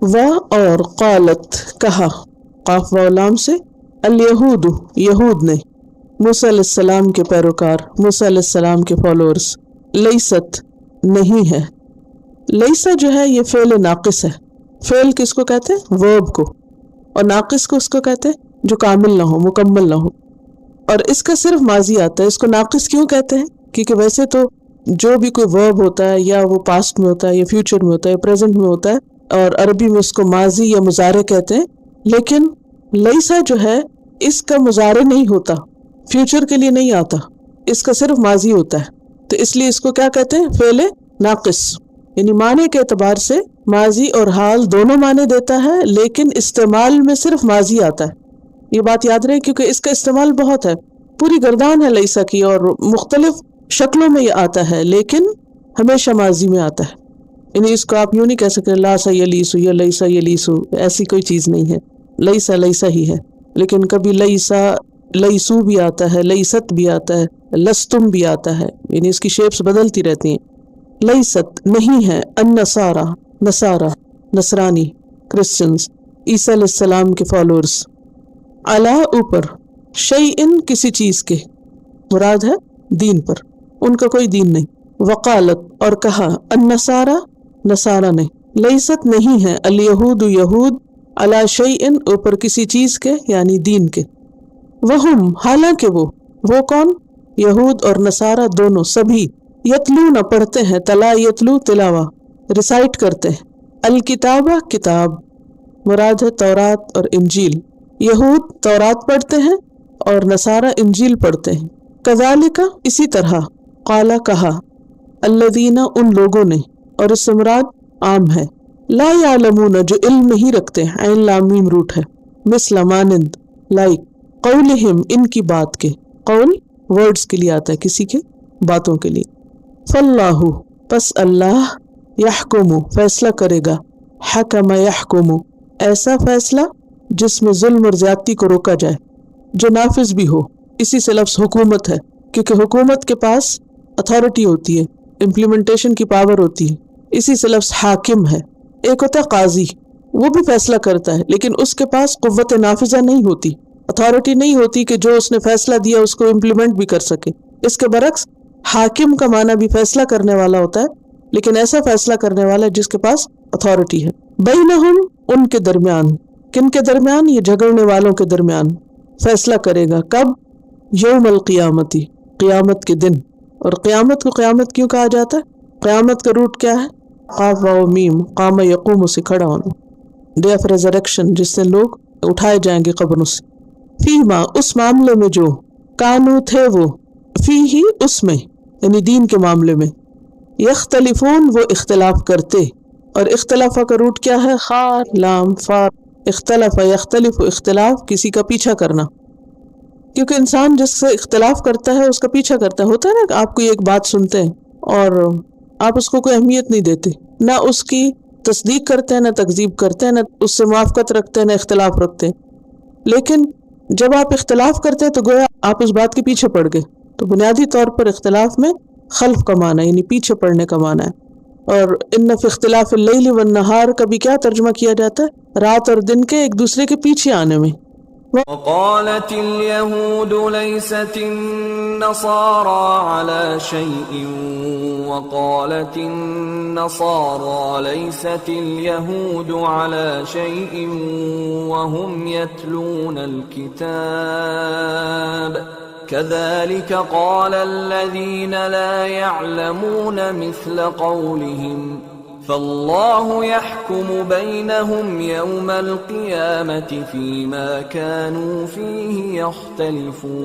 اور قالت کہا، قاف و لام سے، الیہود یہود نے، موسیٰ علیہ السلام کے پیروکار، موسیٰ علیہ السلام کے فالوورز، لیست نہیں ہے۔ لیسا جو ہے یہ فعل ناقص ہے۔ فعل کس کو کہتے ہیں؟ ورب کو، اور ناقص کو اس کو کہتے ہیں جو کامل نہ ہو، مکمل نہ ہو، اور اس کا صرف ماضی آتا ہے۔ اس کو ناقص کیوں کہتے ہیں؟ کیونکہ ویسے تو جو بھی کوئی ورب ہوتا ہے یا وہ پاسٹ میں ہوتا ہے یا فیوچر میں ہوتا ہے یا پریزنٹ میں ہوتا ہے، اور عربی میں اس کو ماضی یا مضارع کہتے ہیں، لیکن لیسا جو ہے اس کا مضارع نہیں ہوتا، فیوچر کے لیے نہیں آتا، اس کا صرف ماضی ہوتا ہے، تو اس لیے اس کو کیا کہتے ہیں؟ فعل ناقص، یعنی معنی کے اعتبار سے ماضی اور حال دونوں معنی دیتا ہے، لیکن استعمال میں صرف ماضی آتا ہے۔ یہ بات یاد رہے کیونکہ اس کا استعمال بہت ہے، پوری گردان ہے لیسا کی، اور مختلف شکلوں میں یہ آتا ہے، لیکن ہمیشہ ماضی میں آتا ہے۔ یعنی اس کو آپ یوں نہیں کہہ سکتے لاسا یلیسو یا لیسا یلیسو، ایسی کوئی چیز نہیں ہے، لیسا لیسا ہی ہے۔ لیکن کبھی لیسا لیسو بھی آتا ہے، لیست بھی آتا ہے، لستم بھی آتا ہے، یعنی اس کی شیپس بدلتی رہتی ہیں۔ لیست نہیں ہے، النصارى نصارہ، نصرانی، کرسچنز، عیسیٰ علیہ السلام کے فالوورز، علی اوپر، شیئن کسی چیز کے، مراد ہے دین پر، ان کا کوئی دین نہیں۔ وقالت اور کہا، النصارى نصارہ نے، لیست نہیں ہے، الیہود یہود، علی شیئن اوپر کسی چیز کے یعنی دین کے، وہم حالانکہ وہ کون؟ یہود اور نصارہ دونوں سبھی، یتلون پڑھتے ہیں، تلا یتلو تلاوہ، ریسائٹ کرتے ہیں، الکتابہ کتاب، مراد ہے تورات اور انجیل۔ یہود تورات پڑھتے ہیں اور نصارہ انجیل پڑھتے ہیں۔ کذالک اسی طرح، قال کہا، الذین ان لوگوں نے، اور اس سے مراد عام ہے، لا یعلمون جو علم نہیں رکھتے، عین لام میم روٹ ہے، مثل مانند، لائک، قولہم ان کی بات کے، قول ورڈز کے لیے آتا ہے، کسی کے باتوں کے لیے۔ فاللہ پس اللہ، یحکم فیصلہ کرے گا، حکم یحکم ایسا فیصلہ جس میں ظلم اور زیادتی کو روکا جائے، جو نافذ بھی ہو۔ اسی سے لفظ حکومت ہے، کیونکہ حکومت کے پاس اتھارٹی ہوتی ہے، امپلیمنٹیشن کی پاور ہوتی ہے، اسی سے لفظ حاکم ہے۔ ایک ہوتا ہے قاضی، وہ بھی فیصلہ کرتا ہے، لیکن اس کے پاس قوت نافذہ نہیں ہوتی، اتھارٹی نہیں ہوتی کہ جو اس نے فیصلہ دیا اس کو امپلیمنٹ بھی کر سکے۔ اس کے برعکس حاکم کا معنی بھی فیصلہ کرنے والا ہوتا ہے، لیکن ایسا فیصلہ کرنے والا جس کے پاس اتھارٹی ہے۔ بینہم ان کے درمیان، کن کے درمیان؟ یہ جھگڑنے والوں کے درمیان فیصلہ کرے گا۔ کب؟ یوم القیامتی، قیامت کے دن۔ اور قیامت کو قیامت کیوں کہا جاتا ہے؟ قیامت کا روٹ کیا ہے؟ قاف واو میم، قام یقوم سے کھڑا ہونا، ڈے آف ریزریکشن، جس سے لوگ اٹھائے جائیں گے قبروں سے۔ فیما اس معاملے میں جو، کانو تھے وہ، فی ہی اس میں، یعنی دین کے معاملے میں، یختلفون وہ اختلاف کرتے، اور اختلاف کا روٹ کیا ہے؟ خا لام فا، اختلف یختلف، اختلاف کسی کا پیچھا کرنا، کیونکہ انسان جس سے اختلاف کرتا ہے اس کا پیچھا کرتا ہے۔ ہوتا ہے نا کہ آپ کوئی ایک بات سنتے ہیں اور آپ اس کو کوئی اہمیت نہیں دیتے، نہ اس کی تصدیق کرتے ہیں، نہ تکذیب کرتے ہیں، نہ اس سے موافقت رکھتے ہیں، نہ اختلاف رکھتے ہیں، لیکن جب آپ اختلاف کرتے ہیں تو گویا آپ اس بات کے پیچھے پڑ گئے۔ تو بنیادی طور پر اختلاف میں خلف کا معنی ہے، یعنی پیچھے پڑنے کا معنی ہے۔ اور ان فی اختلاف اللیل والنہار کا بھی کیا ترجمہ کیا جاتا ہے؟ رات اور دن کے ایک دوسرے کے پیچھے آنے میں۔ وقالت اليهود ليست النصارى على شيء وقالت النصارى ليست اليهود على شيء وهم يتلون الكتاب كذلك قال الذين لا يعلمون مثل قولهم فاللہ یحکم بینہم یوم القیامة فیما كانوا فیہ یختلفون۔